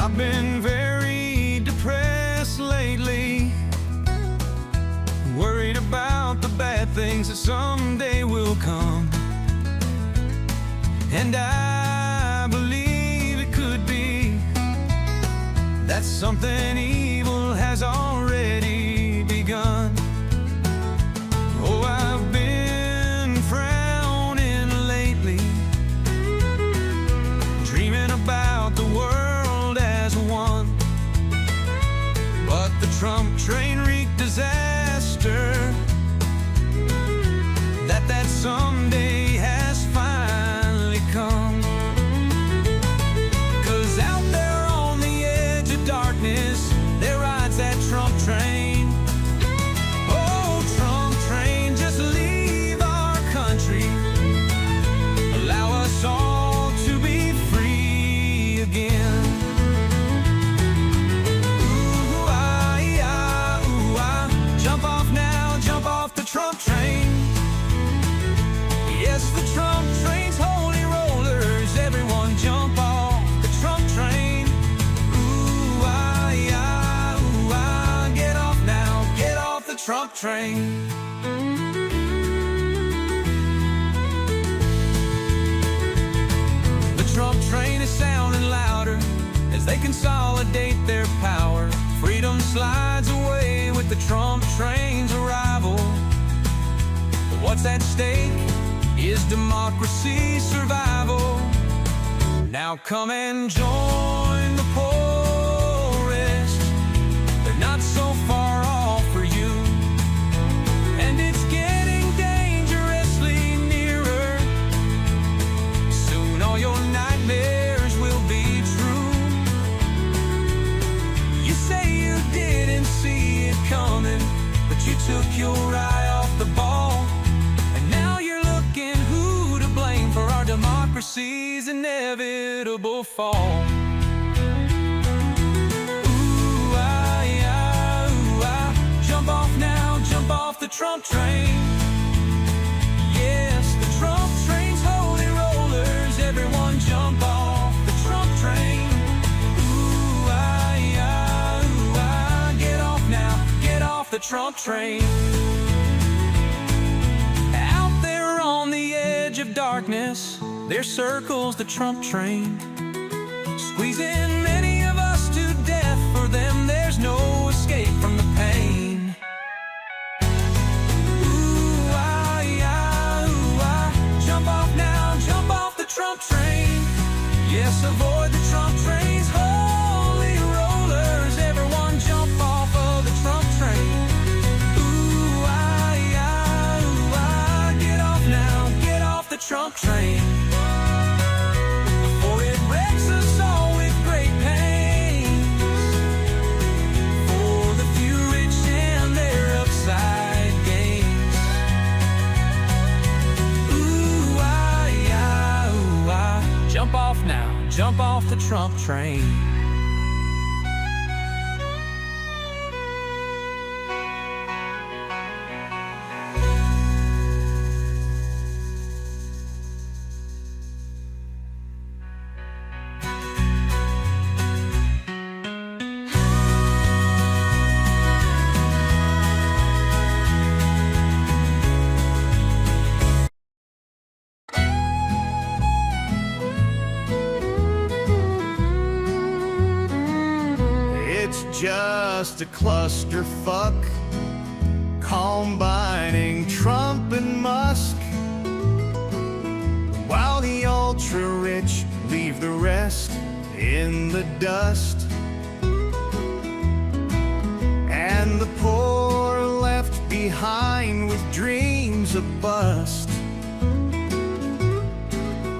I've been very depressed lately, worried about the bad things that someday will come. And I believe it could be that something evil has already begun. Oh, I've been frowning lately, dreaming about the world as one. But the Trump train wreaked disaster, that someday has finally come. 'Cause out there on the edge of darkness, there rides that Trump train. Oh, Trump train, just leave our country, allow us all to be free again. Ooh, ah, yeah, ooh, ah. Jump off now, jump off the Trump train. Yes, the Trump train's holy rollers, everyone jump off the Trump train. Ooh, ah, yeah, ooh, ah. Get off now, get off the Trump train. The Trump train is sounding louder as they consolidate their power. Freedom slides away with the Trump train's arrival. But what's at stake is democracy's survival. Now come and join the poorest, they're not so far off for you. And it's getting dangerously nearer, soon all your nightmares will be true. You say you didn't see it coming, but you took your eye off the ball. For our democracy's inevitable fall. Ooh, ah, yeah, ooh, ah. Jump off now, jump off the Trump train. Yes, the Trump train's holy rollers, everyone jump off the Trump train. Ooh, ah, yeah, ooh, ah. Get off now, get off the Trump train. On the edge of darkness, there circles the Trump train, squeezing many of us to death. For them, there's no escape from the pain. Ooh, ah, yeah, ooh, ah. Jump off now, jump off the Trump train. Yes, avoid the Trump train's holy rollers, everyone jump off of the Trump train. Trump train before it wrecks us all with great pain. For the few rich and their upside gains. Ooh, ah, yeah, ooh, ah. Jump off now, jump off the Trump train. Just a clusterfuck, combining Trump and Musk, while the ultra-rich leave the rest in the dust, and the poor left behind with dreams of bust.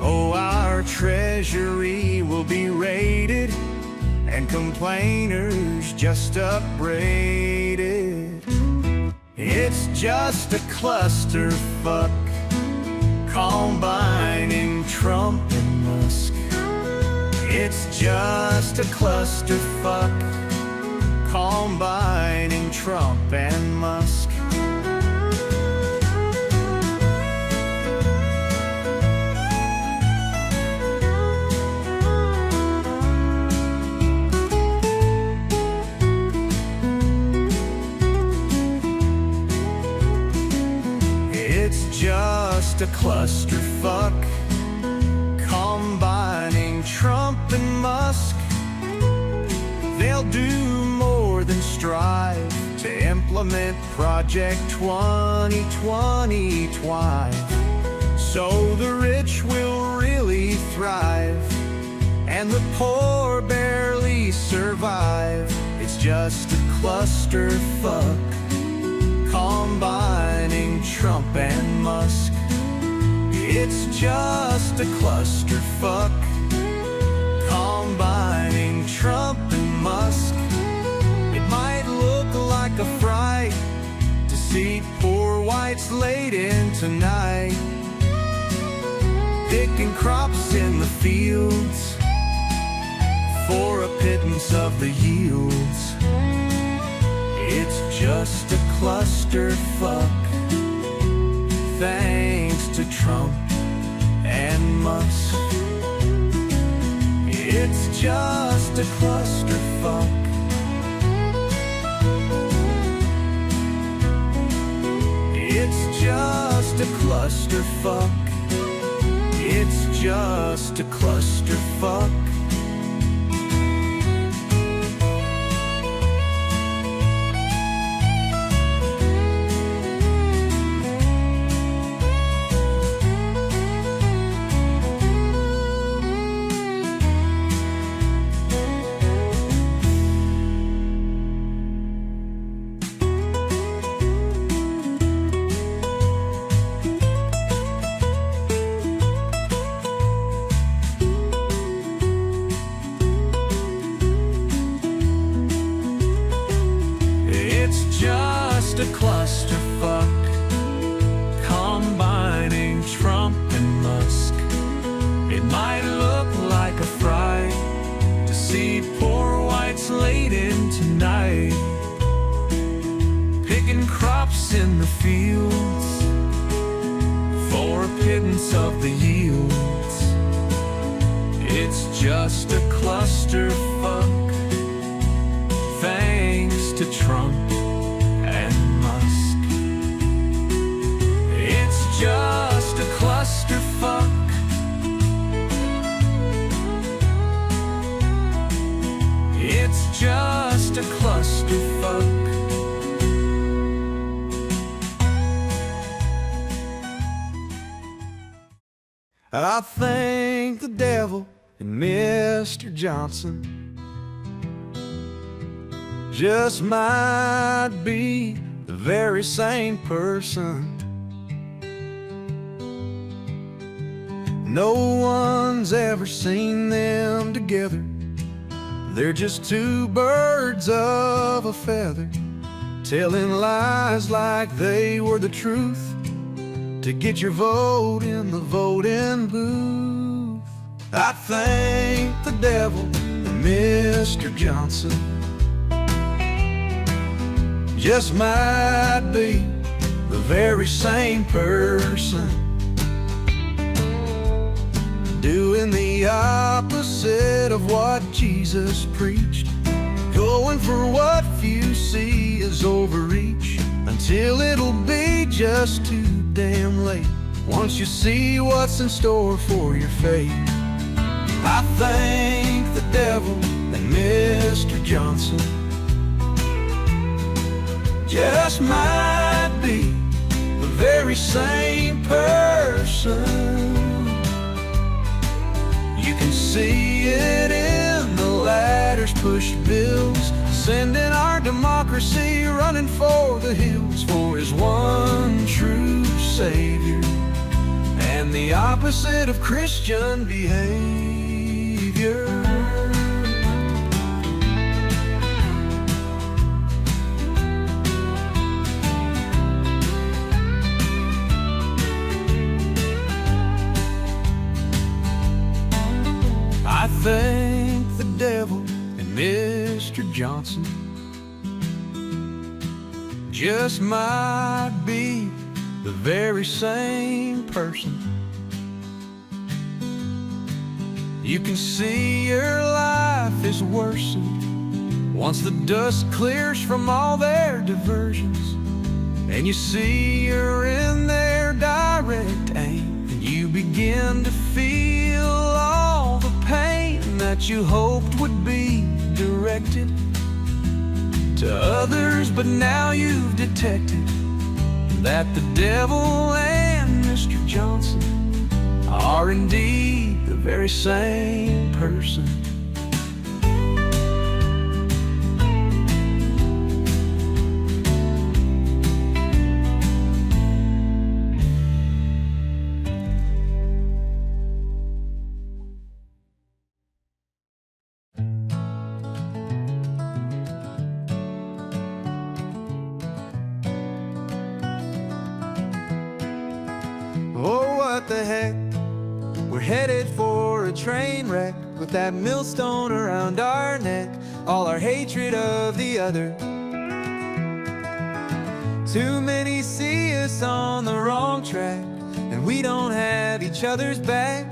Oh, our treasury will be raided, and complainers just upbraided. It's just a clusterfuck, combining Trump and Musk. It's just a clusterfuck, combining Trump and Musk. just a clusterfuck, combining Trump and Musk. They'll do more than strive to implement Project 2025, so the rich will really thrive and the poor barely survive. It's just a clusterfuck, combining Trump and Musk. It's just a clusterfuck, combining Trump and Musk. It might look like a fright to see poor whites laid in tonight, picking crops in the fields for a pittance of the yields. It's just a clusterfuck, thanks to Trump and Musk. It's just a clusterfuck. It's just a clusterfuck. It's just a clusterfuck. It's just a clusterfuck, combining Trump and Musk. It might look like a fright to see poor whites laid in tonight, picking crops in the fields for a pittance of the yields. It's just a clusterfuck, thanks to Trump and Musk. It's just a clusterfuck. It's just a clusterfuck. I thank the devil and Mr. Johnson just might be the very same person. No one's ever seen them together. They're just two birds of a feather, telling lies like they were the truth to get your vote in the voting booth. I thank the devil and Mr. Johnson just might be the very same person, doing the opposite of what Jesus preached, going for what few see as overreach, until it'll be just too damn late once you see what's in store for your fate. I thank the devil and Mr. Johnson just might be the very same person. You can see it in the ladder's pushed bills, sending our democracy running for the hills for his one true Savior, and the opposite of Christian behavior. I thank the devil and Mr. Johnson just might be the very same person. You can see your life is worsened once the dust clears from all their diversions, and you see you're in there dying one to feel all the pain that you hoped would be directed to others, but now you've detected that the devil and Mr. Johnson are indeed the very same person. Oh, what the heck? We're headed for a train wreck, with that millstone around our neck, all our hatred of the other. Too many see us on the wrong track, and we don't have each other's back.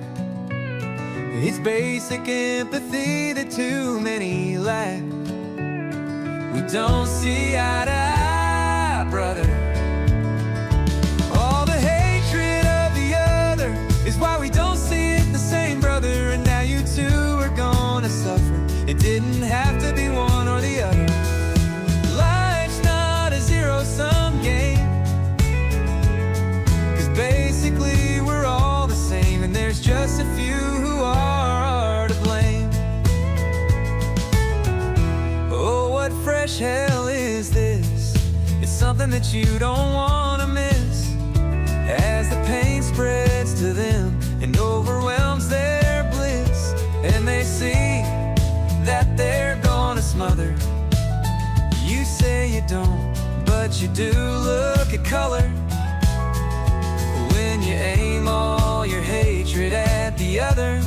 It's basic empathy that too many lack. We don't see eye to eye, brother. All the hatred of the other is why we don't see it the same, brother. And now you two are gonna suffer. It didn't have to be one or the other. Life's not a zero-sum game, 'cause basically we're all the same, and there's just a few who are to blame. Oh, what fresh hell is this? It's something that you don't want to miss, as the pain spreads to them and overwhelms their bliss, and they see that they're gonna smother. You say you don't, but you do. Look at color when you aim all your hatred at the other.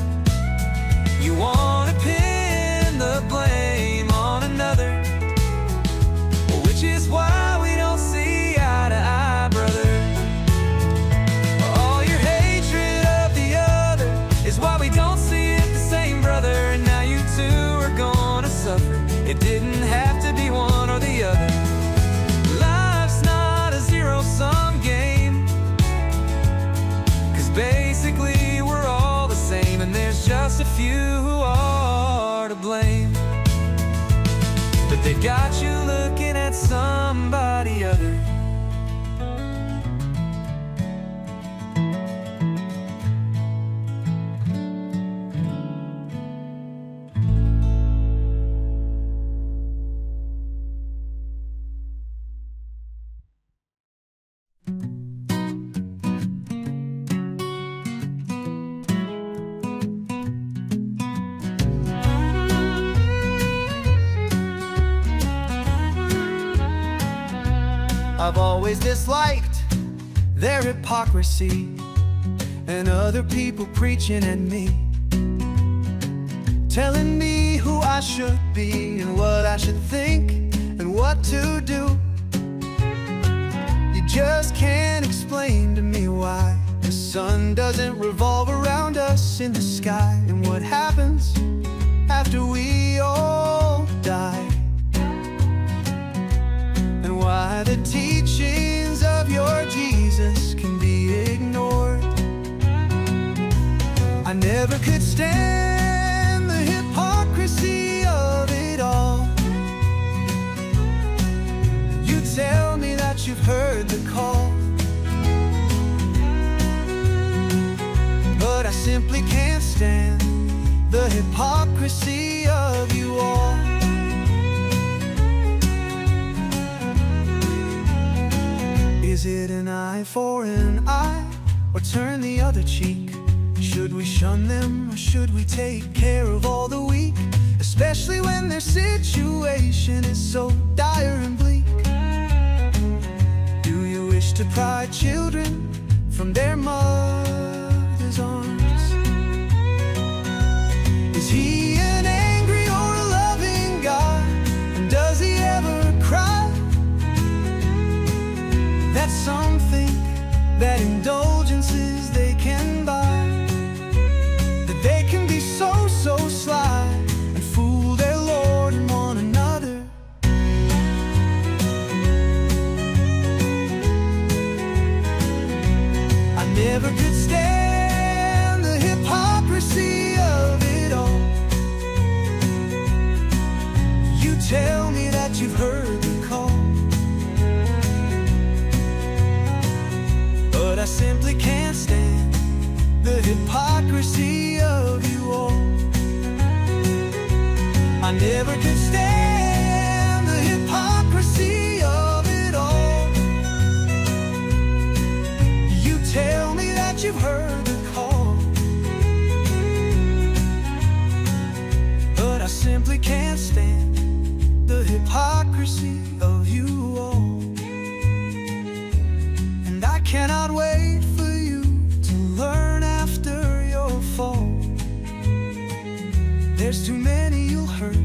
You want to pin the blame on another, which is why we don't see eye to eye, brother. All your hatred of the other is why we don't see it the same, brother. And now you two are gonna suffer. It didn't have to be one or the other. Life's not a zero-sum game, 'cause basically we're all the same, and there's just a few who are to blame. But they got you looking at somebody other. I've always disliked their hypocrisy and other people preaching at me, telling me who I should be and what I should think and what to do. You just can't explain to me why the sun doesn't revolve around us in the sky, and what happens after we all die, and why the teachings of your Jesus can be ignored. I never could stand the hypocrisy of it all. You tell me that you've heard the call, but I simply can't stand the hypocrisy of you all. Is it an eye for an eye, or turn the other cheek? Should we shun them, or should we take care of all the weak, especially when their situation is so dire and bleak? Do you wish to pry children from their mother's arms? Is he an angry or a loving God, and does he ever cry? That's something that indulgences they can buy, that they can be so sly and fool their Lord and one another. I never could stand the hypocrisy of it all. You tell me that you've heard the call, but I simply can't stand the hypocrisy of you all. I never could stand the hypocrisy of it all. You tell me that you've heard the call, but I simply can't stand the hypocrisy of you all. And I cannot wait for you to learn after your fall. There's too many you'll hurt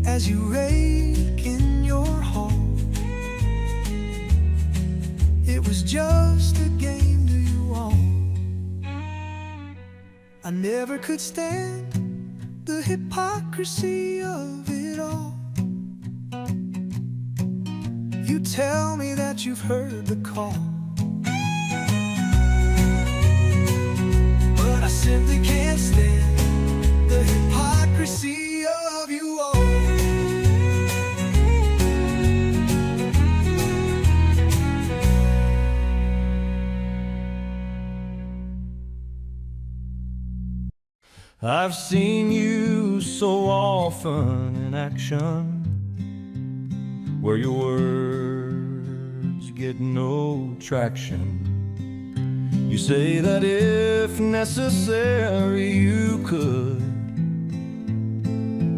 as you rake in your hall. It was just a game to you all. I never could stand the hypocrisy of it all. You tell me that you've heard the call, but I simply can't stand the hypocrisy of you all. I've seen you so often in action, where your words get no traction. You say that if necessary you could,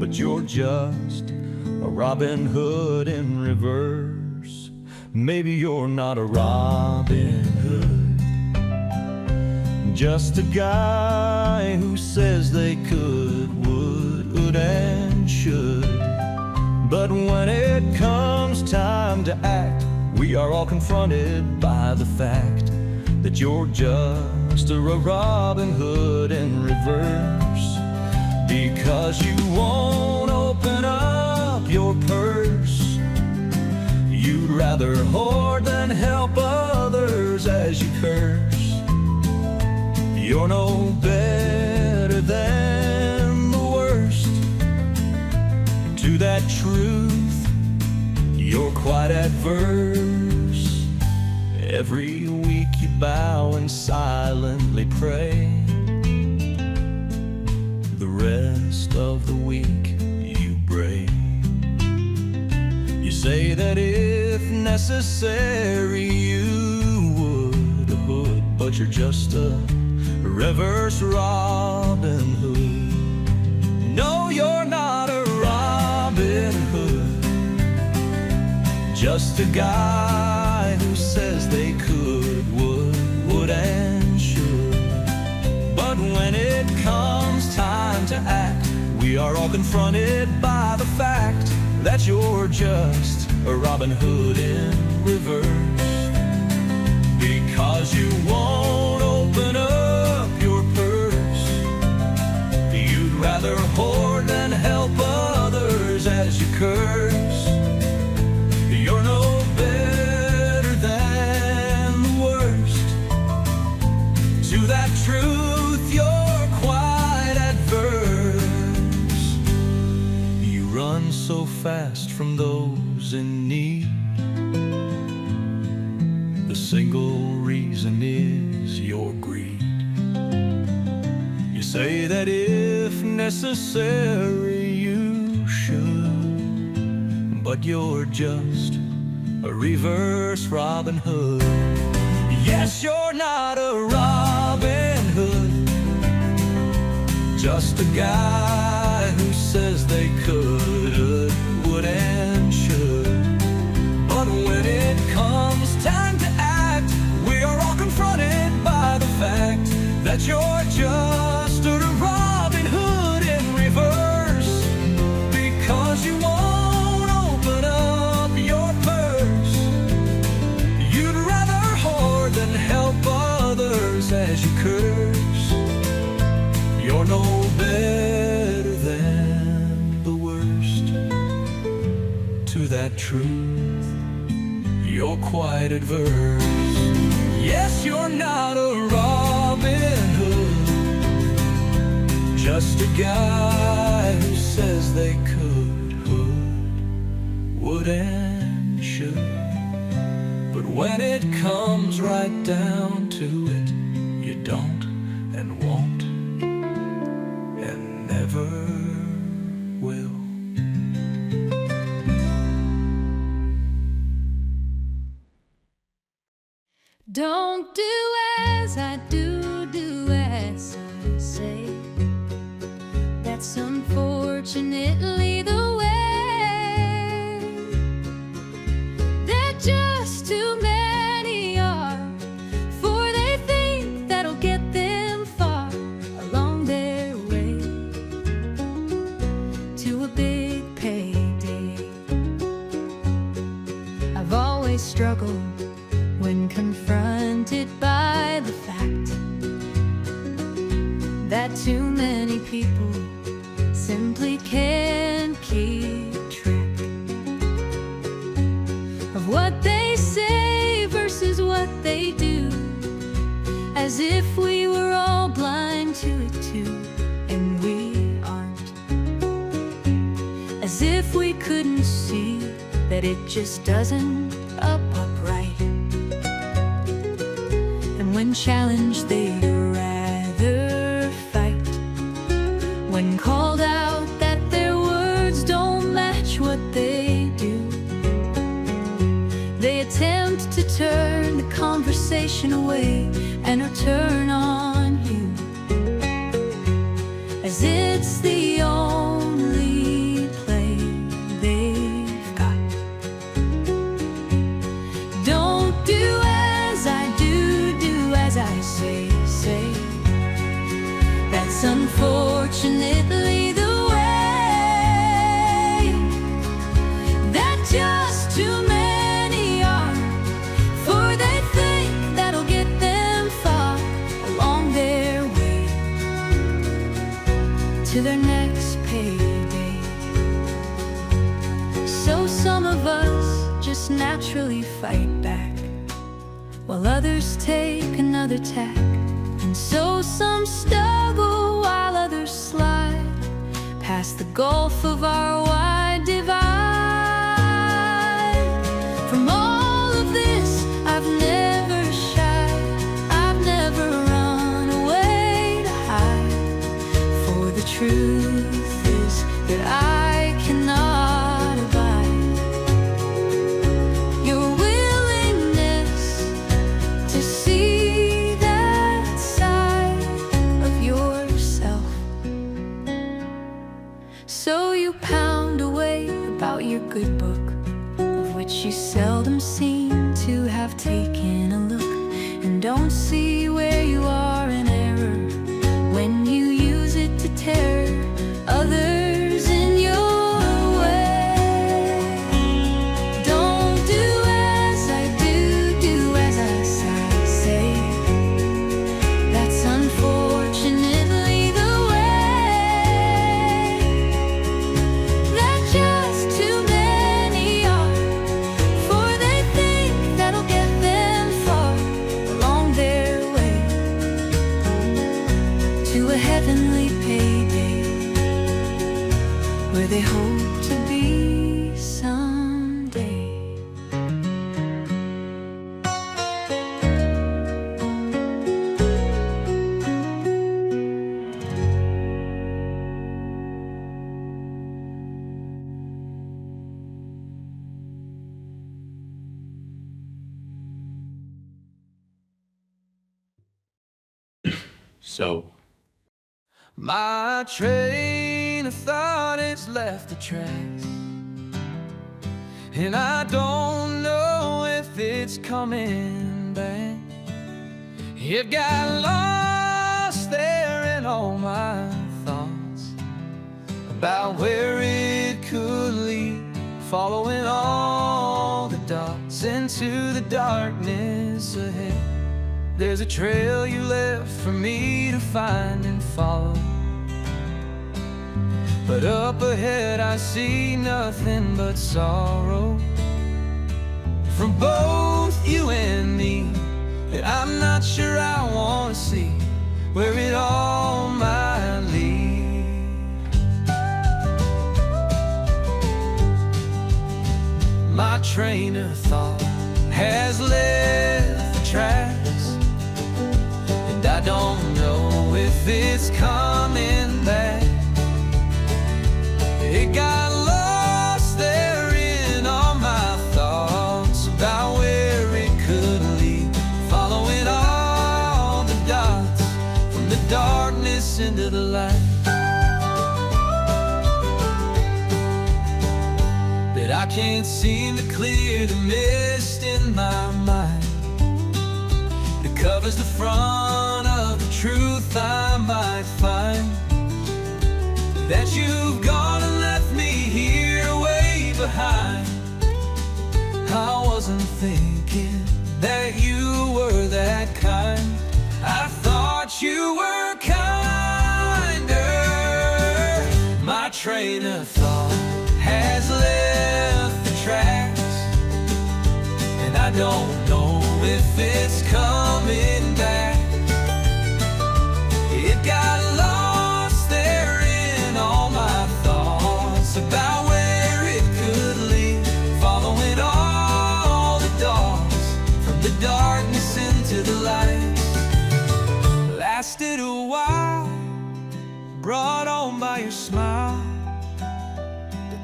but you're just a Robin Hood in reverse. Maybe you're not a Robin Hood, just a guy who says they could, would and should. But when it comes time to act, we are all confronted by the fact that you're just a Robin Hood in reverse. Because you won't open up your purse, you'd rather hoard than help others as you curse. You're no better than the worst. To that truth, you're quite adverse. Every week you bow and silently pray. The rest of the week you bray. You say that if necessary you would, but you're just a reverse Robin Hood. No, you're not a Robin Hood, just a guy who says they could, would and should. But when it comes time to act, we are all confronted by the fact that you're just a Robin Hood in reverse. Because you won't open up your purse, you'd rather hoard than help others as you curse. You're no better than the worst. To that truth, you're quite adverse. You run so fast from those in need. The single reason is your greed. You say that if necessary you should, but you're just a reverse Robin Hood. Yes, you're not a Robin Hood, just a guy who says they could, would and should. But when it comes time to act, we are all confronted by the fact that you're just a Robin Hood in reverse. Because you won't open up your purse, you'd rather hoard than help others as you curse. You're no better than the worst. To that truth, you're quite adverse. Yes, you're not a Robin Hood, Just a guy who says they could, would and should. But when it comes right down to it, you don't and won't and never will. Don't do as I do, do as I say. That's unfortunately the way that just too many are, for they think that'll get them far along their way to a big payday. I've always struggled when confronted by the fact that too many people simply can't keep track of what they say versus what they do, as if we were all blind to it too, and we aren't. As if we couldn't see that it just doesn't up right. When challenged, they'd rather fight. When called out that their words don't match what they do, they attempt to turn the conversation away and turn on you, as it's the only play they've got. Don't do as I do, do as I say. That's unfortunately the way that just too many are, for they think that'll get them far along their way to their next payday. So some of us just naturally fight back, while others take another tack. And so some struggle while others slide past the gulf of our wide divide. From all of this, I've never shied, I've never run away to hide, for the truth is that I cannot abide your willingness to see that side of yourself. So you pound away about your good book, of which you seldom seem to have taken a look, and don't see where you are in error when you use it to tear others in your way. Don't do as I do, do as I say. That's unfortunately the way that just too many are, for they think that'll get them far along their way to a heavenly payday where they hope to be someday. So my train of thought has left the tracks, and I don't know if it's coming back. It got lost there in all my thoughts about where it could lead, following all the dots into the darkness ahead. There's a trail you left for me to find and follow, but up ahead I see nothing but sorrow from both you and me, that I'm not sure I want to see where it all might lead. train of thought has left the tracks, and I don't know if it's coming back. It got lost there in all my thoughts about where it could lead, following all the dots from the darkness into the light. But I can't seem to clear the mist in my mind that covers the front of the truth I might find. That you've gone and left me here way behind. I wasn't thinking that you were that kind. I thought you were kinder. My train of thought has left the tracks, and I don't know if it's coming back. It got lost there in all my thoughts about where it could lead, following all the dogs from the darkness into the light. Lasted a while, brought on by your smile.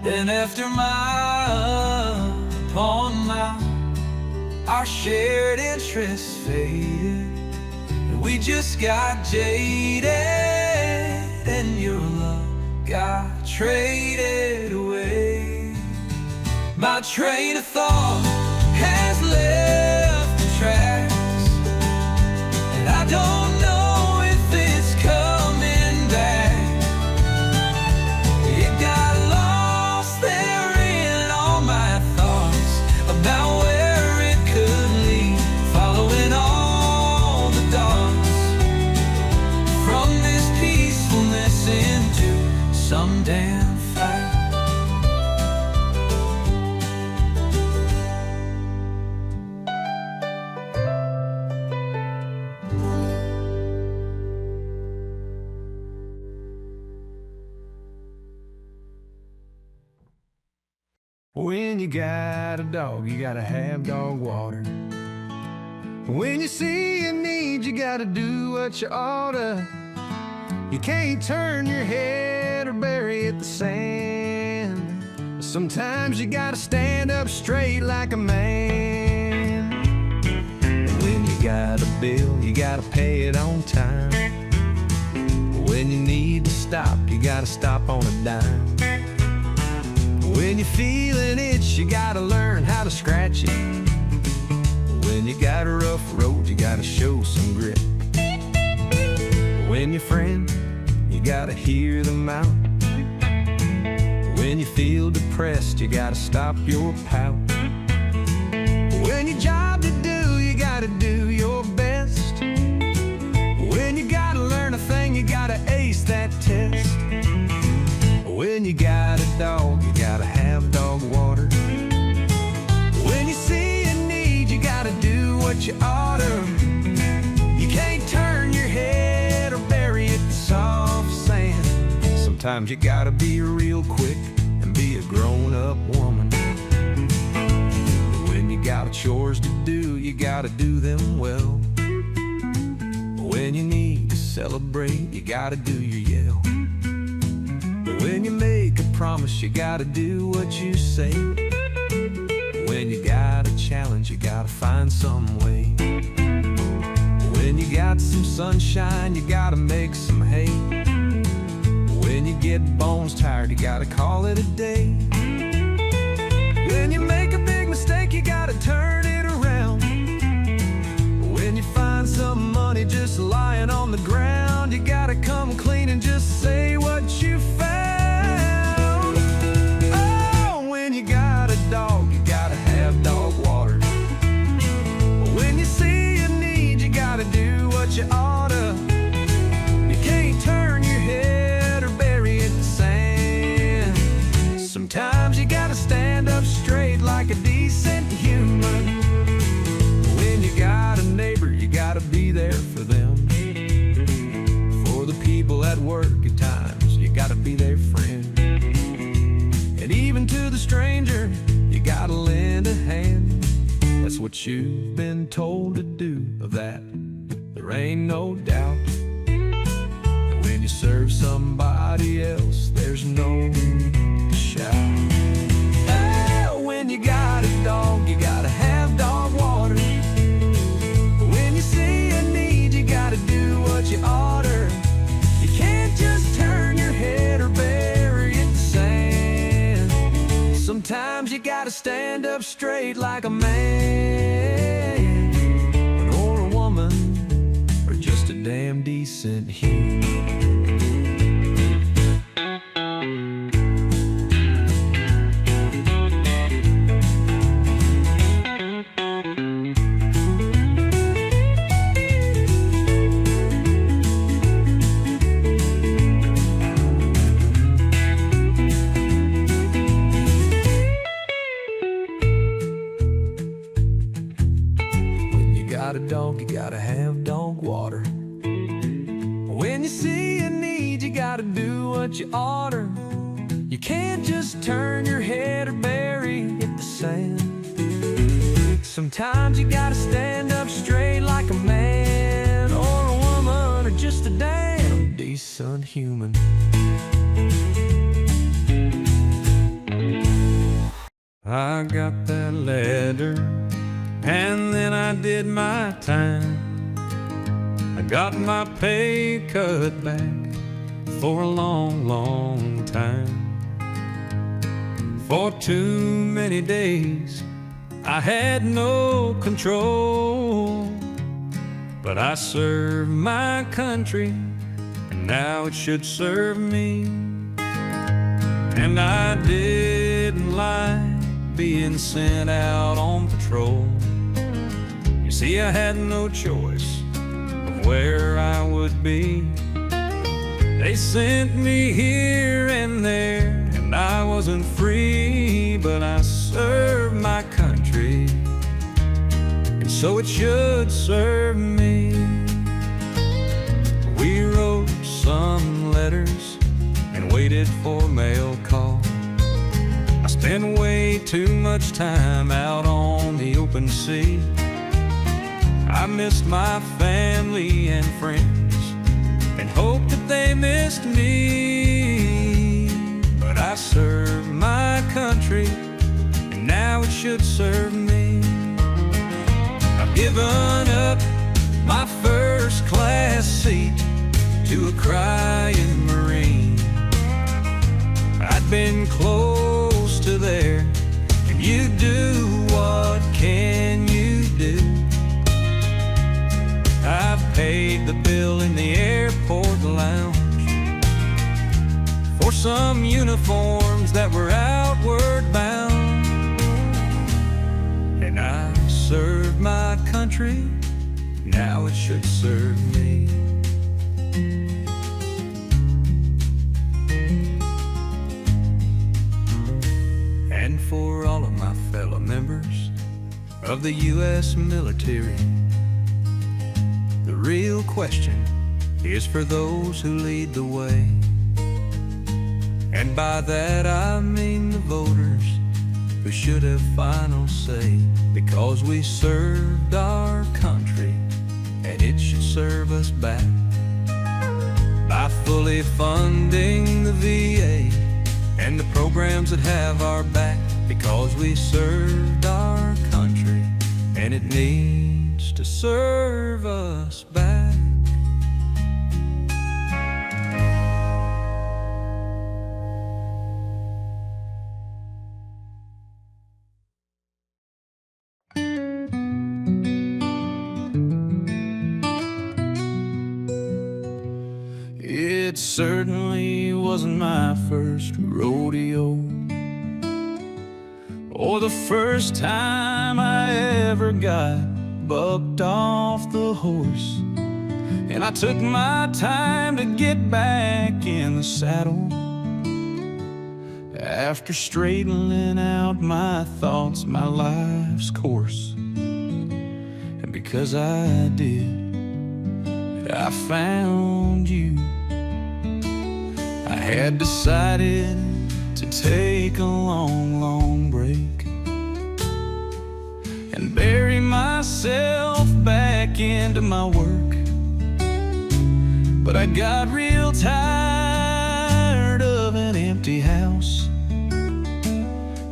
Then after mile upon mile, our shared interests faded, and we just got jaded, and your love got traded away. My train of thought has left the tracks, and I don't know if it's coming back. It got lost there in all my thoughts about where it could lead, following all the dots from this peacefulness into some damn fight. When you got a dog, you gotta have dog water. When you see a need, you gotta do what you oughta. You can't turn your head or bury it in the sand. Sometimes you gotta stand up straight like a man. And when you got a bill, you gotta pay it on time. When you need to stop, you gotta stop on a dime. When you feel an itch, you gotta learn how to scratch it. When you got a rough road, you gotta show some grit. When you're friend, you gotta hear them out. When you feel depressed, you gotta stop your pout. When your job to do, you gotta do your best. When you gotta learn a thing, you gotta ace that test. When you got a dog, you gotta have dog water. When you see a need, you gotta do what you oughta. You can't turn your head or bury it in soft sand. Sometimes you gotta be real quick and be a grown-up woman. When you got chores to do, you gotta do them well. When you need to celebrate, you gotta do your yell. When you make a promise, you gotta do what you say. When you got a challenge, you gotta find some way. When you got some sunshine, you gotta make some hay. When you get bones tired, you gotta call it a day. When you make a big mistake, you gotta turn it around. When you find some money just lying on the ground, you gotta come clean and just say what you found. Oh, when you got a dog, you gotta have dog water. When you see a need, you gotta do what you oughta. You can't turn your head or bury it in the sand. Sometimes you gotta stand up straight like a decent human. When you got a neighbor, you gotta be there for them. For the people at work at times, you gotta be their friend. And even to the stranger, you gotta gotta lend a hand. That's what you've been told to do. Of that, there ain't no doubt. When you serve somebody else, there's no shout. Oh, when you got a dog, you gotta have dog water. When you see a need, you gotta do what you oughter. You can't just turn your head or bury it in the sand. Sometimes you gotta stand up straight like a man, or a woman, or just a damn decent human. Got a dog, you gotta have dog water. When you see a need, you gotta do what you oughter. You can't just turn your head or bury it in the sand. Sometimes you gotta stand up straight like a man, or a woman, or just a damn decent human. I got that letter, and then I did my time. I got my pay cut back for a long, long time. For too many days I had no control, but I served my country, and now it should serve me. And I didn't like being sent out on patrol. You see, I had no choice of where I would be. They sent me here and there, and I wasn't free, but I served my country, and so it should serve me. We wrote some letters and waited for mail call. I spent way too much time out on the open sea. I missed my family and friends, and hoped that they missed me. But I served my country, and now it should serve me. I've given up my first class seat to a crying Marine. I'd been close to there, and you do, what can you do? I've paid the bill in the airport lounge for some uniforms that were outward bound, and I served my country, now it should serve me. And for all of my fellow members of the U.S. military, the real question is for those who lead the way. And by that I mean the voters who should have final say, because we served our country, and it should serve us back by fully funding the VA and the programs that have our back, because we served our country, and it needs to serve us back. It certainly wasn't my first rodeo, or the first time I ever got bucked off the horse. And I took my time to get back in the saddle after straightening out my thoughts, my life's course. And because I did, I found you. I had decided to take a long, long break, and bury myself back into my work. But I got real tired of an empty house,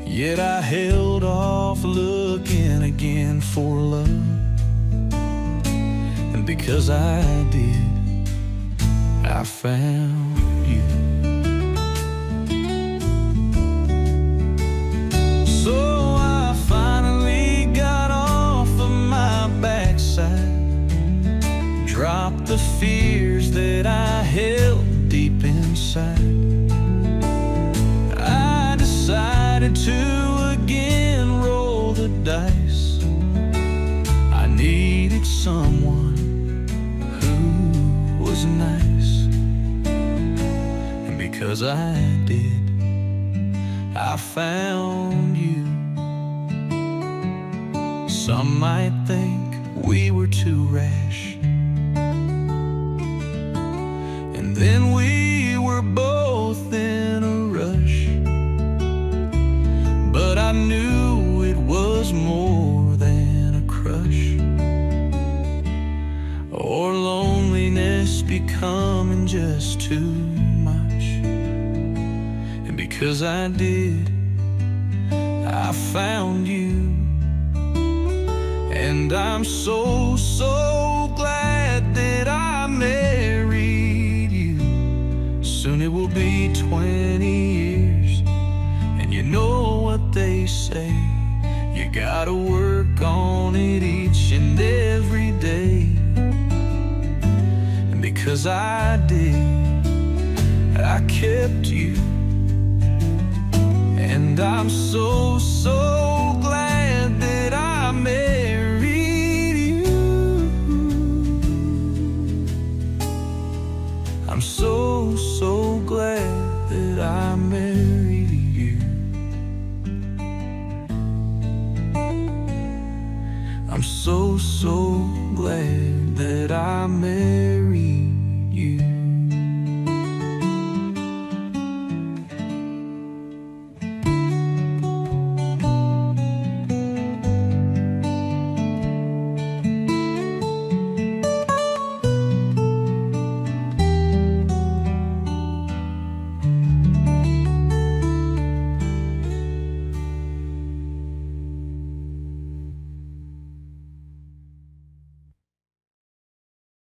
yet I held off looking again for love. And because I did, I found you. So I finally got off of my backside, dropped the fears that I held deep inside. I decided to again roll the dice. I needed someone who was nice, and because I did, I found you. Some might think we were too rash, and then we were both in a rush. But I knew it was more than a crush, or loneliness becoming just too much. And because I did, I found you. And I'm so, so glad that I married you. Soon it will be 20 years, and you know what they say, you gotta work on it each and every day. And because I did, I kept you. And I'm so, so glad that I married you. I'm so, so glad that I married you. I'm so, so glad that I married you.